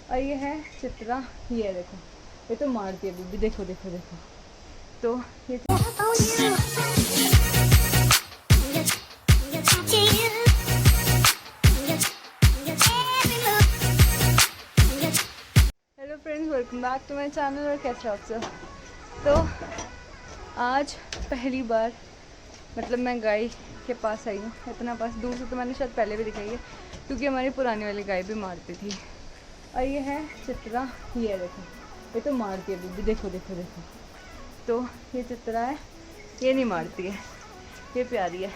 और ये है चित्रा। ये देखो, ये तो मारती है बीबी, देखो देखो देखो। तो ये hello friends, welcome back to my channel. और कैसे आप सब? तो आज पहली बार मतलब मैं गाय के पास आई हूँ। इतना पास दूर से तो मैंने शायद पहले भी दिखाई है, क्योंकि हमारी पुरानी वाली गाय भी मारती थी। और ये है चित्रा। ये देखो, ये तो मारती है बीबी, देखो देखो देखो। तो ये चित्रा है, ये नहीं मारती है, ये प्यारी है।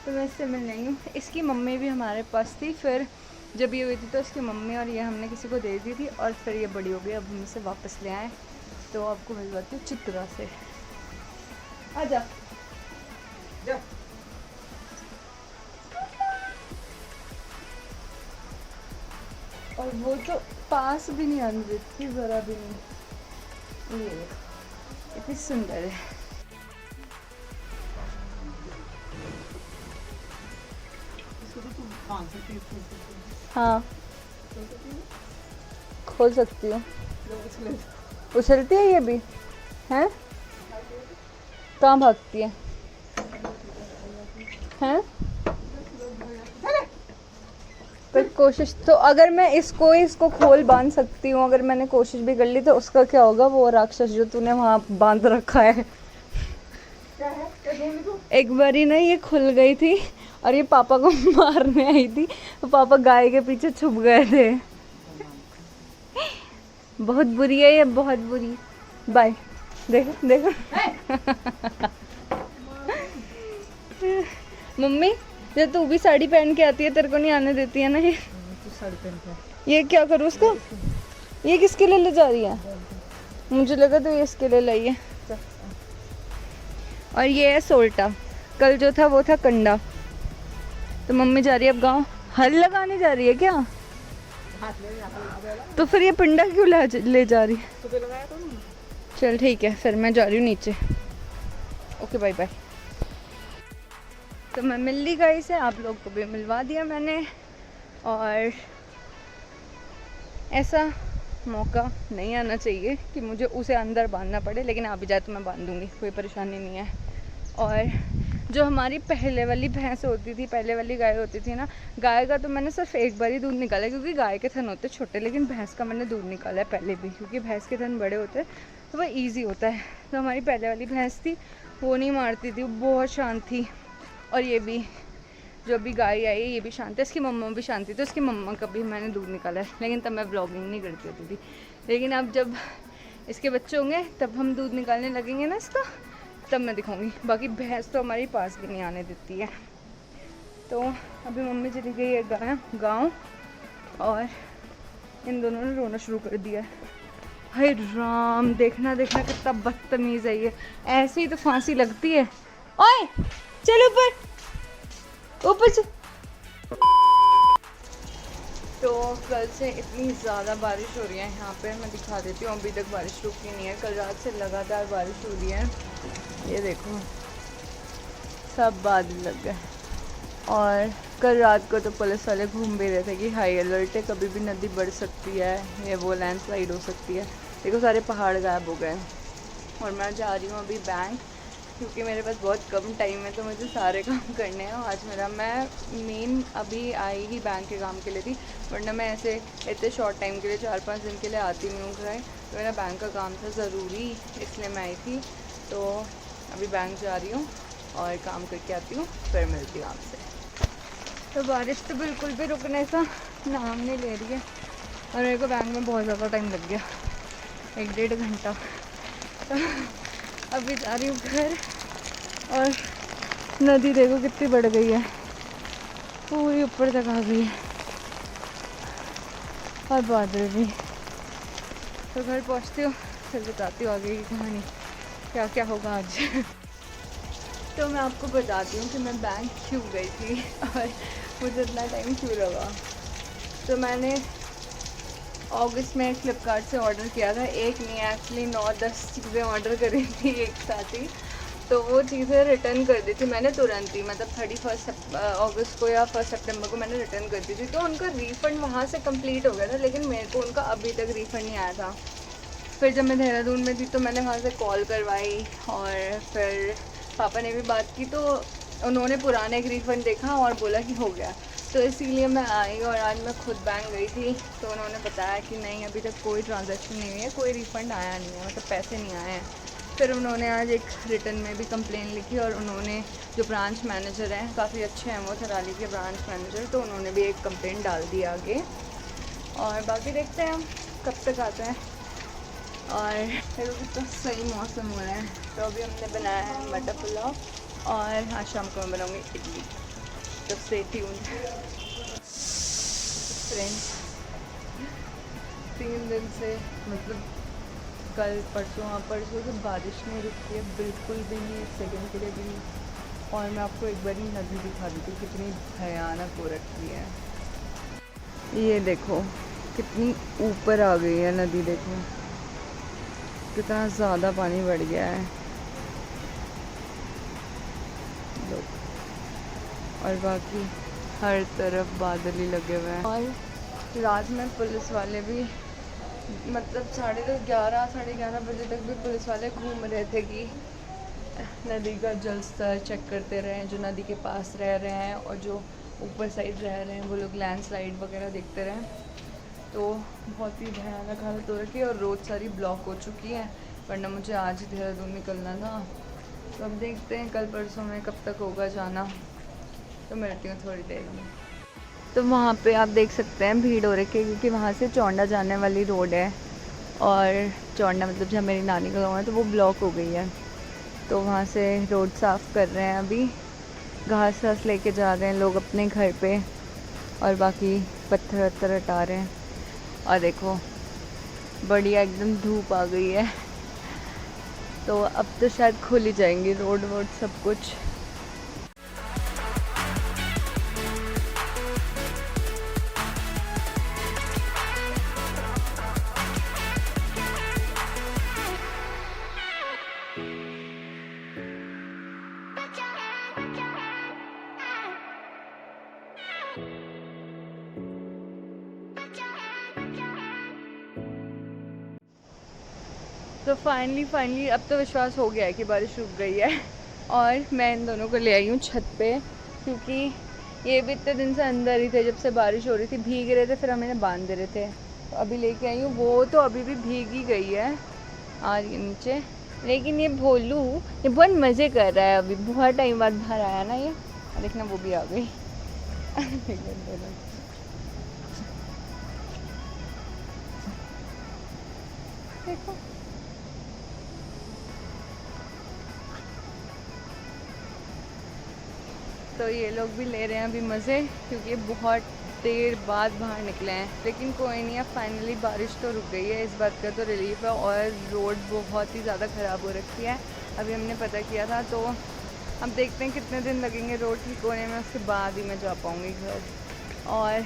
तो मैं इससे मिल रही हूँ। इसकी मम्मी भी हमारे पास थी, फिर जब ये हुई थी तो इसकी मम्मी और ये हमने किसी को दे दी थी, और फिर ये बड़ी हो गई। अब हम इसे वापस ले आए। तो आपको भिजवाती हूँ चित्रा से। आजा जा। और वो तो पास भी नहीं आने देती, ज़रा भी नहीं। ये इतनी सुंदर है। हाँ, खोल सकती हूँ। उछलती है ये भी हैं? कहाँ भागती है हैं? पर कोशिश तो, अगर मैं इसको खोल बांध सकती हूँ, अगर मैंने कोशिश भी कर ली तो उसका क्या होगा? वो राक्षस जो तूने वहाँ बांध रखा है। एक बारी ना ये खुल गई थी और ये पापा को मारने आई थी, तो पापा गाय के पीछे छुप गए थे। बहुत बुरी है ये, बहुत बुरी। बाय। देखो देखो। मम्मी, जब तू भी साड़ी पहन के आती है तेरे को नहीं आने देती है ना ये? साड़ी पहन के ये क्या करूँ उसको? ये किसके लिए ले जा रही है? मुझे लगा तो ये इसके लिए लाई है। और ये है सोल्टा। कल जो था वो था कंडा। तो मम्मी जा रही है अब गाँव। हल लगाने जा रही है क्या? तो फिर ये पिंडा क्यों ले जा रही है? चल ठीक है, फिर मैं जा रही हूँ नीचे। Okay bye bye. तो मैं मिल ली गाय से, आप लोग को भी मिलवा दिया मैंने। और ऐसा मौका नहीं आना चाहिए कि मुझे उसे अंदर बांधना पड़े, लेकिन आ भी जाए तो मैं बांध दूँगी, कोई परेशानी नहीं है। और जो हमारी पहले वाली भैंस होती थी, पहले वाली गाय होती थी ना, गाय का तो मैंने सिर्फ एक बार ही दूध निकाला, क्योंकि गाय के थन होते छोटे, लेकिन भैंस का मैंने दूध निकाला है पहले भी, क्योंकि भैंस के थन बड़े होते हैं तो वह ईजी होता है। तो हमारी पहले वाली भैंस थी, वो नहीं मारती थी, वो बहुत शांत थी। और ये भी जो भी गाय आई है ये भी शांत है। इसकी मम्मा भी शांत थी, तो इसकी मम्मा का भी मैंने दूध निकाला है, लेकिन तब मैं ब्लॉगिंग नहीं करती होती थी। लेकिन अब जब इसके बच्चे होंगे तब हम दूध निकालने लगेंगे ना इसका, तब मैं दिखाऊंगी। बाकी भैंस तो हमारी पास भी नहीं आने देती है। तो अभी मम्मी चली गई है गाँव, और इन दोनों ने रोना शुरू कर दिया है। हाय राम, देखना देखना कितना बदतमीज़ है ये। ऐसे ही तो फांसी लगती है। ओए चल ऊपर ऊपर से। तो कल से इतनी ज़्यादा बारिश हो रही है यहाँ पे, मैं दिखा देती हूँ। अभी तक बारिश रुकी नहीं है, कल रात से लगातार बारिश हो रही है। ये देखो सब बादल लग गए। और कल रात को तो पुलिस वाले घूम भी रहे थे कि हाई अलर्ट है, कभी भी नदी बढ़ सकती है, ये वो लैंडस्लाइड हो सकती है। देखो सारे पहाड़ गायब हो गए। और मैं जा रही हूँ अभी बैंक, क्योंकि मेरे पास बहुत कम टाइम है, तो मुझे सारे काम करने हैं आज। मैं मेन अभी आई ही बैंक के काम के लिए थी, वरना मैं ऐसे इतने शॉर्ट टाइम के लिए 4-5 दिन के लिए आती नहीं हूँ घर। तो मेरा बैंक का काम था ज़रूरी, इसलिए मैं आई थी। तो अभी बैंक जा रही हूँ और काम करके आती हूँ, फिर मिलती हूँ आपसे। तो बारिश तो बिल्कुल भी रुकने का नाम नहीं ले रही है, और मेरे को बैंक में बहुत ज़्यादा टाइम लग गया, 1-1.5 घंटा। तो अभी जा रही हूँ घर, और नदी देखो कितनी बढ़ गई है, पूरी ऊपर तक आ गई है, और बादल भी। तो घर पहुँचती हूँ, फिर बताती हूँ आगे की कहानी, क्या क्या होगा आज। तो मैं आपको बताती हूँ कि मैं बैंक क्यों गई थी और मुझे इतना टाइम क्यों लगा। तो मैंने अगस्त में फ्लिपकार्ट से ऑर्डर किया था, एक नहीं एक्चुअली 9-10 चीज़ें ऑर्डर करी थी एक साथ ही। तो वो चीज़ें रिटर्न कर दी थी मैंने तुरंत ही, मतलब 31 अगस्त को या 1 सितंबर को मैंने रिटर्न कर दी थी। तो उनका रिफ़ंड वहाँ से कंप्लीट हो गया था, लेकिन मेरे को उनका अभी तक रिफ़ंड नहीं आया था। फिर जब मैं देहरादून में थी तो मैंने वहाँ से कॉल करवाई और फिर पापा ने भी बात की, तो उन्होंने पुराना एक रिफ़ंड देखा और बोला कि हो गया। तो इसीलिए मैं आई और आज मैं खुद बैंक गई थी, तो उन्होंने बताया कि नहीं अभी तक कोई ट्रांजैक्शन नहीं हुई है, कोई रिफ़ंड आया नहीं है, मतलब पैसे नहीं आए हैं। फिर उन्होंने आज एक रिटर्न में भी कंप्लेन लिखी और उन्होंने जो ब्रांच मैनेजर हैं, काफ़ी अच्छे हैं वो थराली के ब्रांच मैनेजर, तो उन्होंने भी एक कंप्लेन डाल दी आगे। और बाकी देखते हैं हम कब तक आता है। और फिर तो सही मौसम हो रहा है, तो अभी हमने बनाया है मटर पुलाव और आज शाम को मैं बनाऊँगी इडली, तो स्टे ट्यून्ड। फ्रेंड्स 3 दिन से मतलब कल परसों से बारिश नहीं रुकती है बिल्कुल भी नहीं, एक सेकंड के लिए भी नहीं। और मैं आपको एक बार ही नदी दिखा देती हूँ कितनी भयानक हो रखी है। ये देखो कितनी ऊपर आ गई है नदी, देखो कितना ज़्यादा पानी बढ़ गया है। और बाकी हर तरफ बादल ही लगे हुए हैं। और रात में पुलिस वाले भी मतलब 11:30 साढ़े 11 बजे तक भी पुलिस वाले घूम रहे थे कि नदी का जल स्तर चेक करते रहे, जो नदी के पास रह रहे हैं और जो ऊपर साइड रह रहे हैं वो लोग लैंडस्लाइड वगैरह देखते रहे। तो बहुत ही भयानक हालत हो रखी है और रोड सारी ब्लॉक हो चुकी है, वरना मुझे आज ही देहरादून निकलना था। तो अब देखते हैं कल परसों में कब तक होगा जाना, तो मिलती हूँ थोड़ी देर में। तो वहाँ पे आप देख सकते हैं भीड़ हो रखी है, क्योंकि वहाँ से चौंडा जाने वाली रोड है और चौंडा मतलब जहाँ मेरी नानी का गाँव है तो वो ब्लॉक हो गई है। तो वहाँ से रोड साफ़ कर रहे हैं, अभी घास वास लेके जा रहे हैं लोग अपने घर पे और बाकी पत्थर वत्थर हटा रहे हैं। और देखो बढ़िया एकदम धूप आ गई है, तो अब तो शायद खुल ही जाएंगी रोड वोड सब कुछ। तो फाइनली अब तो विश्वास हो गया है कि बारिश रुक गई है और मैं इन दोनों को ले आई हूँ छत पे, क्योंकि ये भी इतने दिन से अंदर ही थे जब से बारिश हो रही थी, भीग रहे थे, फिर हम इन्हें बांध दे रहे थे। तो अभी लेके आई हूँ, वो तो अभी भी भीग ही गई है आज नीचे, लेकिन ये भोलू ये बहुत मज़े कर रहा है, अभी बहुत टाइम बाद बाहर आया ना ये, देखना वो भी आ गई। देखो तो ये लोग भी ले रहे हैं अभी मज़े, क्योंकि बहुत देर बाद बाहर निकले हैं। लेकिन कोई नहीं, अब फाइनली बारिश तो रुक गई है, इस बात का तो रिलीफ है। और रोड बहुत ही ज़्यादा ख़राब हो रखी है, अभी हमने पता किया था, तो अब देखते हैं कितने दिन लगेंगे रोड ठीक होने में, उसके बाद ही मैं जा पाऊँगी घर। और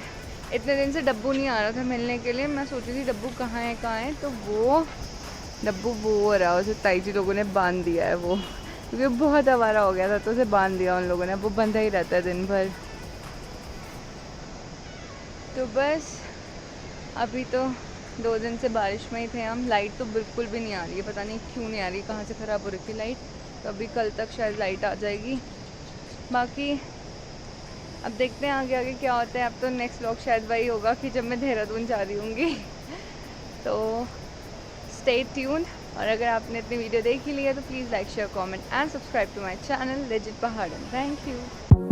इतने दिन से डब्बू नहीं आ रहा था मिलने के लिए, मैं सोची थी डब्बू कहाँ है, तो वो डब्बू वो हो रहा है, उसे ताई जी लोगों ने बांध दिया है वो, क्योंकि बहुत आवारा हो गया था तो उसे बांध दिया उन लोगों ने, वो बंधा ही रहता है दिन भर। तो बस अभी तो 2 दिन से बारिश में ही थे हम। लाइट तो बिल्कुल भी नहीं आ रही है, पता नहीं क्यों नहीं आ रही, कहाँ से ख़राब हो रही थी लाइट, तो अभी कल तक शायद लाइट आ जाएगी। बाकी अब देखते हैं आगे आगे क्या होता है। अब तो नेक्स्ट व्लॉग शायद वही होगा कि जब मैं देहरादून जा रही होंगी। तो स्टे ट्यून्ड, और अगर आपने इतनी वीडियो देख ही ली है तो please like share comment and subscribe to my channel legit Pahadan. Thank you.